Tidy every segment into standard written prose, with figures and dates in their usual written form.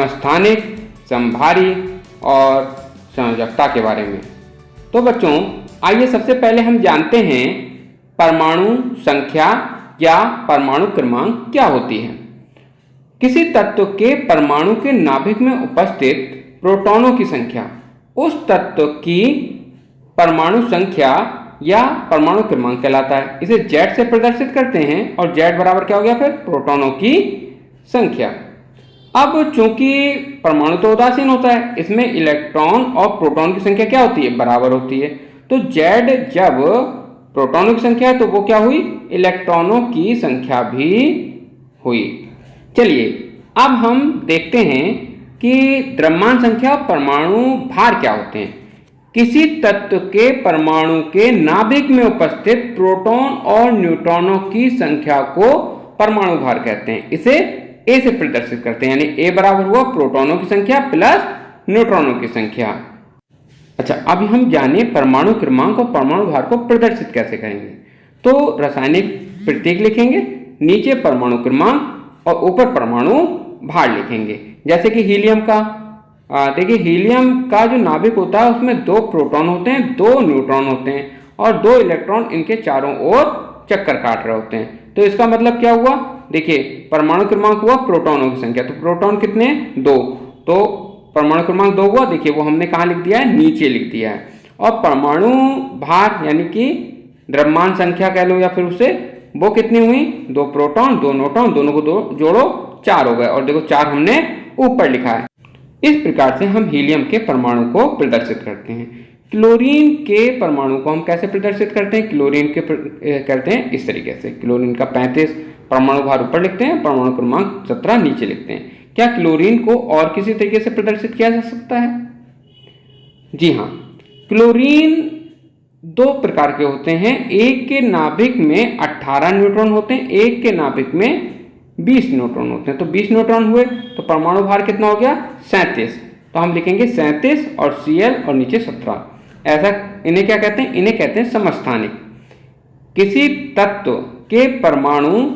समस्थानिक, समभारी और संयोजकता के बारे में। तो बच्चों आइए सबसे पहले हम जानते हैं परमाणु संख्या या परमाणु क्रमांक क्या होती है। किसी तत्व के परमाणु के नाभिक में उपस्थित प्रोटॉनों की संख्या उस तत्व की परमाणु संख्या या परमाणु क्रमांक कहलाता है। इसे Z से प्रदर्शित करते हैं और Z बराबर क्या हो गया फिर प्रोटॉनों की संख्या। अब चूंकि परमाणु तो उदासीन होता है, इसमें इलेक्ट्रॉन और प्रोटॉन की संख्या क्या होती है, बराबर होती है। तो Z जब प्रोटॉनों की संख्या है तो वो क्या हुई, इलेक्ट्रॉनों की संख्या भी हुई। चलिए अब हम देखते हैं कि द्रव्यमान संख्या और परमाणु भार क्या होते हैं। किसी तत्व के परमाणु के नाभिक में उपस्थित प्रोटॉन और न्यूट्रॉनों की संख्या को परमाणु भार कहते हैं। इसे ए से प्रदर्शित करते हैं, यानी ए बराबर हुआ प्रोटॉनों की संख्या प्लस न्यूट्रॉनों की संख्या। अच्छा, अभी हम जाने परमाणु क्रमांक और परमाणु भार को प्रदर्शित कैसे करेंगे। तो रासायनिक प्रतीक लिखेंगे, नीचे परमाणु क्रमांक और ऊपर परमाणु भार लिखेंगे। जैसे कि हीलियम का देखिए, हीलियम का जो नाभिक होता है उसमें 2 प्रोटॉन होते हैं, 2 न्यूट्रॉन होते हैं और 2 इलेक्ट्रॉन इनके चारों ओर चक्कर काट रहे होते हैं। तो इसका मतलब क्या हुआ, देखिए परमाणु क्रमांक हुआ प्रोटॉनों की संख्या, तो प्रोटॉन कितने, 2, तो परमाणु क्रमांक 2 हुआ। देखिए वो हमने कहाँ लिख दिया है, नीचे लिख दिया है। और परमाणु भार यानी कि द्रव्यमान संख्या कह लो या फिर उससे, वो कितनी हुई, 2 प्रोटॉन 2 न्यूट्रॉन, दोनों को 2 जोड़ो 4 हो गए। और देखो 4 हमने ऊपर लिखा है। इस प्रकार से हम हीलियम के परमाणु को प्रदर्शित करते हैं। क्लोरीन के परमाणु को हम कैसे प्रदर्शित करते हैं, क्लोरीन के करते हैं इस तरीके से। क्लोरीन का 35 परमाणु भार ऊपर लिखते हैं, परमाणु क्रमांक 17 नीचे लिखते हैं। क्या क्लोरीन को और किसी तरीके से प्रदर्शित किया जा सकता है? जी हाँ, क्लोरीन 2 प्रकार के होते हैं। एक के नाभिक में 18 न्यूट्रॉन होते हैं, एक के नाभिक में 20 न्यूट्रॉन होते हैं। तो 20 न्यूट्रॉन हुए तो परमाणु भार कितना हो गया, 37। तो हम लिखेंगे 37 और Cl और नीचे 17। ऐसा इन्हें क्या कहते हैं, इन्हें कहते हैं समस्थानिक। किसी तत्व के परमाणु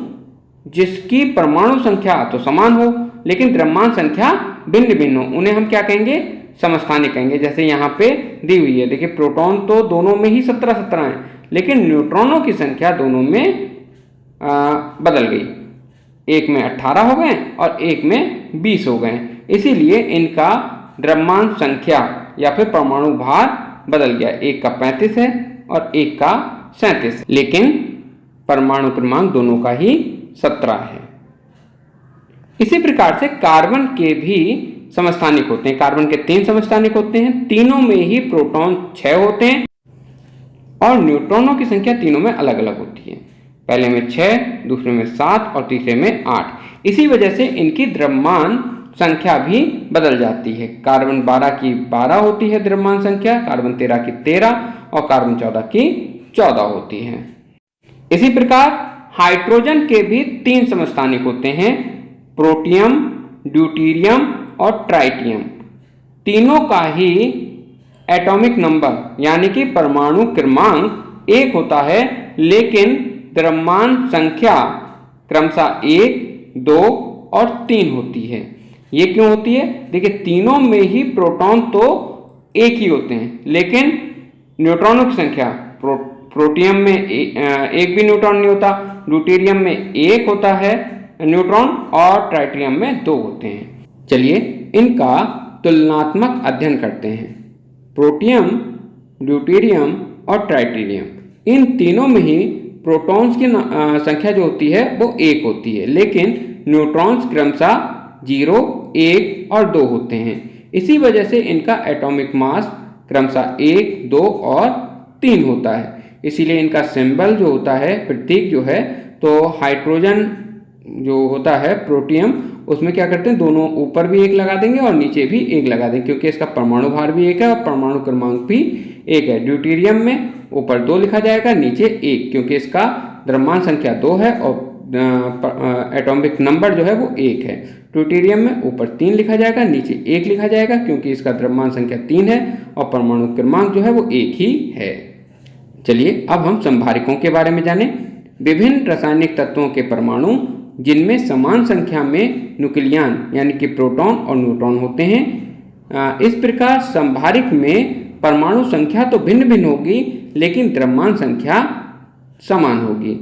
जिसकी परमाणु संख्या तो समान हो लेकिन द्रव्यमान संख्या भिन्न भिन्न हो, उन्हें हम क्या कहेंगे, समस्थानिक कहेंगे। जैसे यहाँ पे दी हुई है, देखिए प्रोटॉन तो दोनों में ही 17-17 है, लेकिन न्यूट्रॉनों की संख्या दोनों में बदल गई, एक में 18 हो गए और एक में 20 हो गए। इसीलिए इनका द्रव्यमान संख्या या फिर परमाणु भार बदल गया, एक का 35 है और एक का 37, लेकिन परमाणु क्रमांक दोनों का ही 17 है। इसी प्रकार से कार्बन के भी समस्थानिक होते हैं। कार्बन के 3 समस्थानिक होते हैं, तीनों में ही प्रोटॉन 6 होते हैं और न्यूट्रॉनों की संख्या तीनों में अलग अलग होती है। पहले में 6, दूसरे में 7 और तीसरे में 8। इसी वजह से इनकी द्रव्यमान संख्या भी बदल जाती है। कार्बन 12 की 12 होती है द्रव्यमान संख्या, कार्बन 13 की 13 और कार्बन 14 की 14 होती है। इसी प्रकार हाइड्रोजन के भी 3 समस्थानिक होते हैं, प्रोटियम, ड्यूटेरियम और ट्राइटियम। तीनों का ही एटॉमिक नंबर यानी कि परमाणु क्रमांक 1 होता है, लेकिन द्रव्यमान संख्या क्रमशः 1, 2 और 3 होती है। ये क्यों होती है, देखिए तीनों में ही प्रोटॉन तो एक ही होते हैं, लेकिन न्यूट्रॉनों की संख्या प्रोटियम में एक भी न्यूट्रॉन नहीं होता, ड्यूटेरियम में 1 होता है न्यूट्रॉन और ट्राइटियम में 2 होते हैं। चलिए इनका तुलनात्मक अध्ययन करते हैं। प्रोटियम, ड्यूटेरियम और ट्राइटियम, इन तीनों में ही प्रोटॉन्स की संख्या जो होती है वो 1 होती है, लेकिन न्यूट्रॉन्स क्रमशः 0, 1 और 2 होते हैं। इसी वजह से इनका एटॉमिक मास क्रमशः 1, 2 और 3 होता है। इसीलिए इनका सिंबल जो होता है, प्रतीक जो है, तो हाइड्रोजन जो होता है प्रोटियम, उसमें क्या करते हैं, दोनों ऊपर भी 1 लगा देंगे और नीचे भी 1 लगा देंगे, क्योंकि इसका परमाणु भार भी 1 है और परमाणु क्रमांक भी 1 है। ड्यूटेरियम में ऊपर 2 लिखा जाएगा, नीचे 1, क्योंकि इसका द्रव्यमान संख्या 2 है और एटॉमिक नंबर जो है वो 1 है। ड्यूटेरियम में ऊपर 3 लिखा जाएगा, नीचे 1 लिखा जाएगा, क्योंकि इसका द्रव्यमान संख्या 3 है और परमाणु क्रमांक जो है वो 1 ही है। चलिए अब हम संभारिकों के बारे में जानें। विभिन्न रासायनिक तत्वों के परमाणु जिनमें समान संख्या में न्यूक्लियन यानी कि प्रोटॉन और न्यूट्रॉन होते हैं। इस प्रकार संभारिक में परमाणु संख्या तो भिन्न भिन्न होगी लेकिन द्रव्यमान संख्या समान होगी।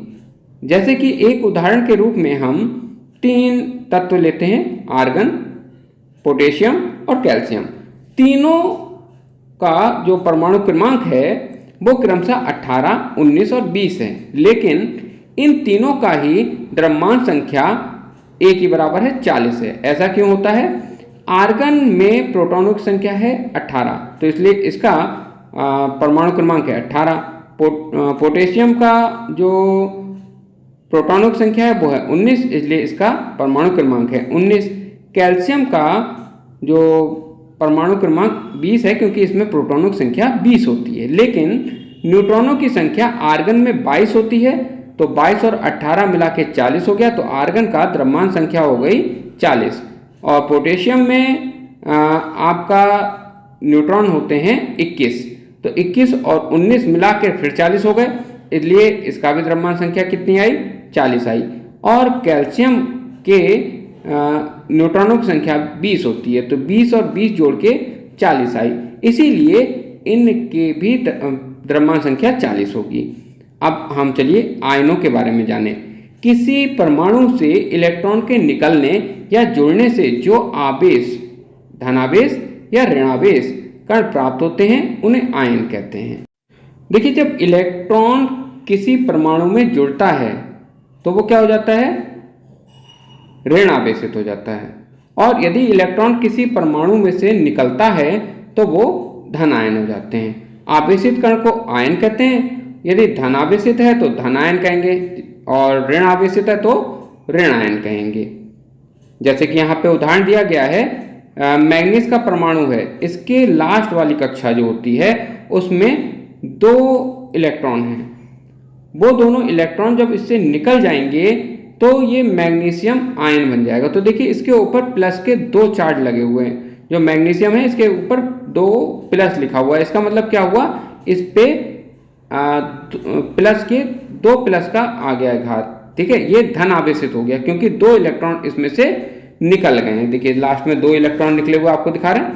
जैसे कि एक उदाहरण के रूप में हम 3 तत्व लेते हैं, आर्गन, पोटेशियम और कैल्शियम। तीनों का जो परमाणु क्रमांक है वो क्रमशः 18, 19 और 20 है, लेकिन इन तीनों का ही द्रव्यमान संख्या एक ही बराबर है 40 है। ऐसा क्यों होता है? आर्गन में प्रोटॉनों की संख्या है 18, तो इसलिए इसका परमाणु क्रमांक है 18। पोटेशियम का जो प्रोटॉनों की संख्या है वो है 19, इसलिए इसका परमाणु क्रमांक है 19। कैल्शियम का जो परमाणु क्रमांक 20 है क्योंकि इसमें प्रोटॉनों की संख्या 20 होती है, लेकिन न्यूट्रॉनों की संख्या आर्गन में 22 होती है, तो 22 और 18 मिला के 40 हो गया, तो आर्गन का द्रव्यमान संख्या हो गई 40। और पोटेशियम में आपका न्यूट्रॉन होते हैं 21, तो 21 और 19 मिला के फिर 40 हो गए, इसलिए इसका भी द्रव्यमान संख्या कितनी आई? 40 आई। और कैल्शियम के न्यूट्रॉनों की संख्या 20 होती है, तो 20 और 20 जोड़ के 40 आई, इसीलिए इनके भी द्रव्यमान संख्या 40 होगी। अब हम चलिए आयनों के बारे में जानें। किसी परमाणु से इलेक्ट्रॉन के निकलने या जुड़ने से जो आवेश, धनावेश या ऋणावेश कण प्राप्त होते हैं उन्हें आयन कहते हैं। देखिए, जब इलेक्ट्रॉन किसी परमाणु में जुड़ता है तो वो क्या हो जाता है? ऋण आवेशित हो जाता है। और यदि इलेक्ट्रॉन किसी परमाणु में से निकलता है तो वो धन आयन हो जाते हैं। आवेशित कण को आयन कहते हैं। यदि धन आवेशित है तो धन आयन कहेंगे और ऋण आवेशित है तो ऋण आयन कहेंगे। जैसे कि यहाँ पे उदाहरण दिया गया है, मैग्नीज का परमाणु है, इसके लास्ट वाली कक्षा जो होती है उसमें 2 इलेक्ट्रॉन हैं। वो दोनों इलेक्ट्रॉन जब इससे निकल जाएंगे तो ये मैग्नीशियम आयन बन जाएगा। तो देखिए, इसके ऊपर प्लस के 2 चार्ज लगे हुए हैं। जो मैग्नीशियम है इसके ऊपर 2 प्लस लिखा हुआ है, इसका मतलब क्या हुआ? इस पे प्लस के 2 प्लस का आ गया है घात, ठीक है, ये धन आवेशित हो गया क्योंकि 2 इलेक्ट्रॉन इसमें से निकल गए हैं। देखिए लास्ट में 2 इलेक्ट्रॉन निकले हुए आपको दिखा रहे हैं।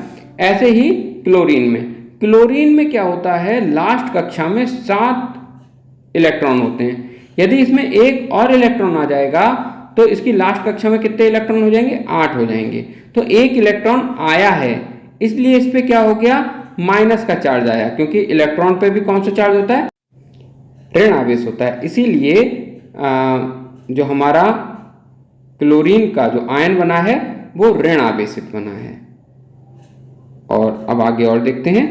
ऐसे ही क्लोरीन में क्या होता है? लास्ट कक्षा में 7 इलेक्ट्रॉन होते हैं। यदि इसमें एक और इलेक्ट्रॉन आ जाएगा तो इसकी लास्ट कक्षा में कितने इलेक्ट्रॉन हो जाएंगे? 8 हो जाएंगे। तो एक इलेक्ट्रॉन आया है, इसलिए इस पे क्या हो गया? माइनस का चार्ज आया, क्योंकि इलेक्ट्रॉन पे भी कौन सा चार्ज होता है? ऋण आवेश होता है। इसीलिए जो हमारा क्लोरीन का जो आयन बना है वो ऋण आवेशित बना है। और अब आगे और देखते हैं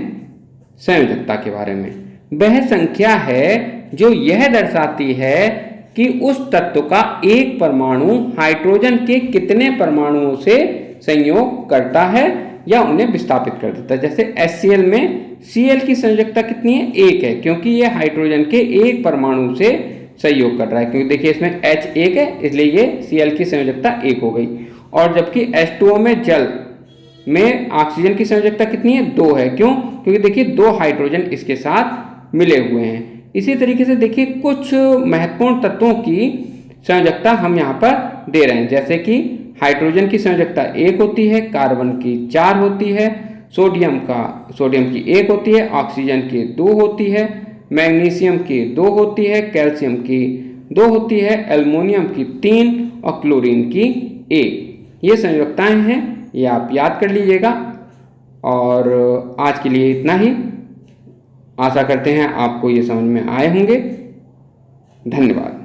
संयोजकता के बारे में। वह संख्या है जो यह दर्शाती है कि उस तत्व का एक परमाणु हाइड्रोजन के कितने परमाणुओं से संयोग करता है या उन्हें विस्थापित कर देता है। जैसे HCl में Cl की संयोजकता कितनी है? 1 है, क्योंकि ये हाइड्रोजन के एक परमाणु से संयोग कर रहा है, क्योंकि देखिए इसमें H 1 है, इसलिए ये Cl की संयोजकता 1 हो गई। और जबकि H2O में जल में ऑक्सीजन की संयोजकता कितनी है? 2 है। क्यों? क्योंकि देखिए 2 हाइड्रोजन इसके साथ मिले हुए हैं। इसी तरीके से देखिए कुछ महत्वपूर्ण तत्वों की संयोजकता हम यहाँ पर दे रहे हैं, जैसे कि हाइड्रोजन की संयोजकता 1 होती है, कार्बन की 4 होती है, सोडियम की 1 होती है, ऑक्सीजन की 2 होती है, मैग्नीशियम की 2 होती है, कैल्शियम की 2 होती है, एल्युमिनियम की 3 और क्लोरीन की 1। ये संयोजकताएं हैं, ये आप याद कर लीजिएगा। और आज के लिए इतना ही। आशा करते हैं आपको ये समझ में आए होंगे। धन्यवाद।